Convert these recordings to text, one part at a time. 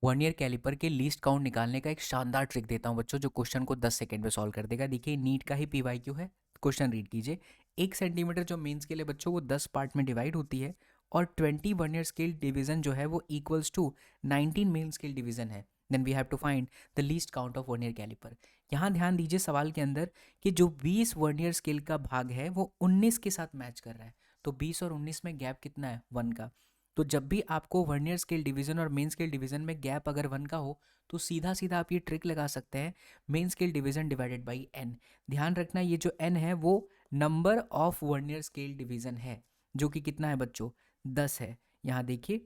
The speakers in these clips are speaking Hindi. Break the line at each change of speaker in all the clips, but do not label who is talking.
वर्नियर कैलिपर के लीस्ट काउंट निकालने का एक शानदार ट्रिक देता हूँ बच्चों, जो क्वेश्चन को 10 सेकंड में सॉल्व कर देगा। देखिए नीट का ही पीवाईक्यू है, क्वेश्चन रीड कीजिए। 1 सेंटीमीटर जो मेन स्केल है बच्चों वो 10 पार्ट में डिवाइड होती है, और 20 वर्नियर स्केल डिवीजन जो है वो equals to 19 main scale division है। Then we have to find the least count of vernier caliper. यहाँ ध्यान दीजिए सवाल के अंदर कि जो 20 वर्नियर स्केल का भाग है वो 19 के साथ मैच कर रहा है। तो 20 और 19 में गैप कितना है? 1 का। तो जब भी आपको वर्नियर स्केल डिवीजन और मेन स्केल डिवीजन में गैप अगर 1 का हो, तो सीधा सीधा आप ये ट्रिक लगा सकते हैं, main scale division divided by n. ध्यान रखना ये जो एन है वो number of vernier scale division है, जो कि कितना है बच्चों? 10 है। यहाँ देखिए,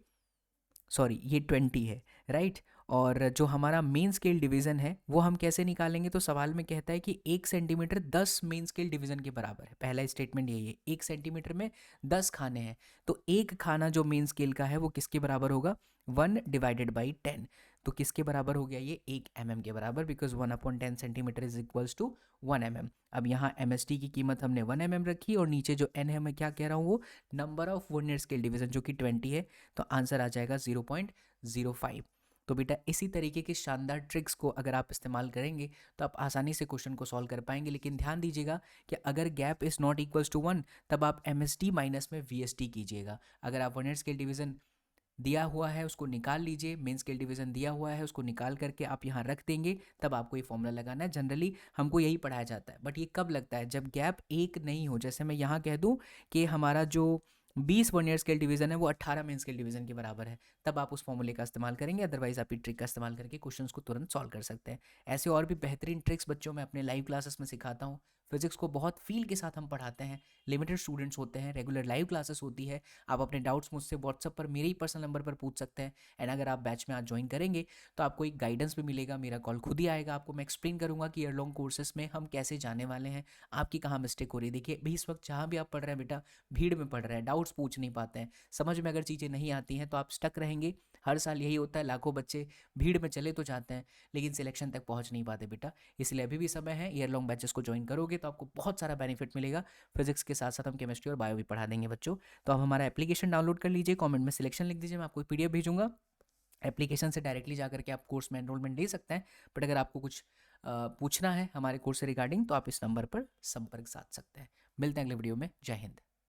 सॉरी ये 20 है, राइट। और जो हमारा मेन स्केल डिवीजन है वो हम कैसे निकालेंगे? तो सवाल में कहता है कि 1 सेंटीमीटर 10 मेन स्केल डिवीजन के बराबर है। पहला स्टेटमेंट यही है, 1 सेंटीमीटर में 10 खाने हैं, तो एक खाना जो मेन स्केल का है वो किसके बराबर होगा? 1/10। तो किसके बराबर हो गया ये? 1 mm के बराबर, because 1/10 centimetre is equals to 1 mm। अब यहाँ MST की कीमत हमने 1 mm रखी, और नीचे जो n है मैं क्या कह रहा हूँ, वो number of vernier scale division जो कि 20 है। तो आंसर आ जाएगा 0.05। तो बेटा इसी तरीके के शानदार ट्रिक्स को अगर आप इस्तेमाल करेंगे तो आप आसानी से क्वेश्चन को सॉल्व कर पाएंगे। लेकिन ध्यान दीजिएगा कि अगर gap is not equals to 1, तब आप MST माइनस में VST कीजिएगा। अगर आप वर्नियर स्केल डिवीजन दिया हुआ है उसको निकाल लीजिए, मेन स्केल डिवीजन दिया हुआ है उसको निकाल करके आप यहाँ रख देंगे, तब आपको ये फॉर्मूला लगाना है। जनरली हमको यही पढ़ाया जाता है, बट ये कब लगता है? जब गैप एक नहीं हो। जैसे मैं यहाँ कह दूँ कि हमारा जो 20 वर्नियर स्केल डिवीजन है वो 18 मेन स्केल डिवीजन के बराबर है, तब आप उस फॉर्मूले का इस्तेमाल करेंगे। अदरवाइज आप ये ट्रिक का इस्तेमाल करके क्वेश्चंस को तुरंत सॉल्व कर सकते हैं। ऐसे और भी बेहतरीन ट्रिक्स बच्चों मैं अपने लाइव क्लासेस में सिखाता हूँ। फिजिक्स को बहुत फील के साथ हम पढ़ाते हैं, लिमिटेड स्टूडेंट्स होते हैं, रेगुलर लाइव क्लासेस होती है। आप अपने डाउट्स मुझसे व्हाट्सअप पर मेरे ही पर्सनल नंबर पर पूछ सकते हैं। एंड अगर आप बैच में आज ज्वाइन करेंगे तो आपको एक गाइडेंस भी मिलेगा, मेरा कॉल खुद ही आएगा, आपको मैं एक्सप्लेन करूंगा कि ईयर लॉन्ग कोर्सेज में हम कैसे जाने वाले हैं, आपकी कहाँ मिस्टेक हो रही है। देखिए अभी इस वक्त जहाँ भी आप पढ़ रहे हैं बेटा, भीड़ में पढ़ रहे हैं, डाउट्स पूछ नहीं पाते हैं, समझ में अगर चीज़ें नहीं आती हैं तो आप स्टक रहेंगे। हर साल यही होता है, लाखों बच्चे भीड़ में चले तो जाते हैं लेकिन सिलेक्शन तक पहुंच नहीं पाते बेटा। इसलिए अभी भी समय है, ईयर लॉन्ग बैचेस को ज्वाइन करोगे तो आपको बहुत सारा बेनिफिट मिलेगा। फिजिक्स के साथ साथ हम केमिस्ट्री और बायो भी पढ़ा देंगे बच्चों। तो आप हमारा एप्लीकेशन डाउनलोड कर लीजिए, कमेंट में सिलेक्शन लिख दीजिए, मैं आपको PDF भेजूंगा। एप्लीकेशन से डायरेक्टली जा करके आप कोर्स में एनरोलमेंट ले सकते हैं। बट अगर आपको कुछ पूछना है हमारे कोर्स से रिगार्डिंग तो आप इस नंबर पर संपर्क साध सकते हैं। मिलते हैं अगले वीडियो में। जय हिंद।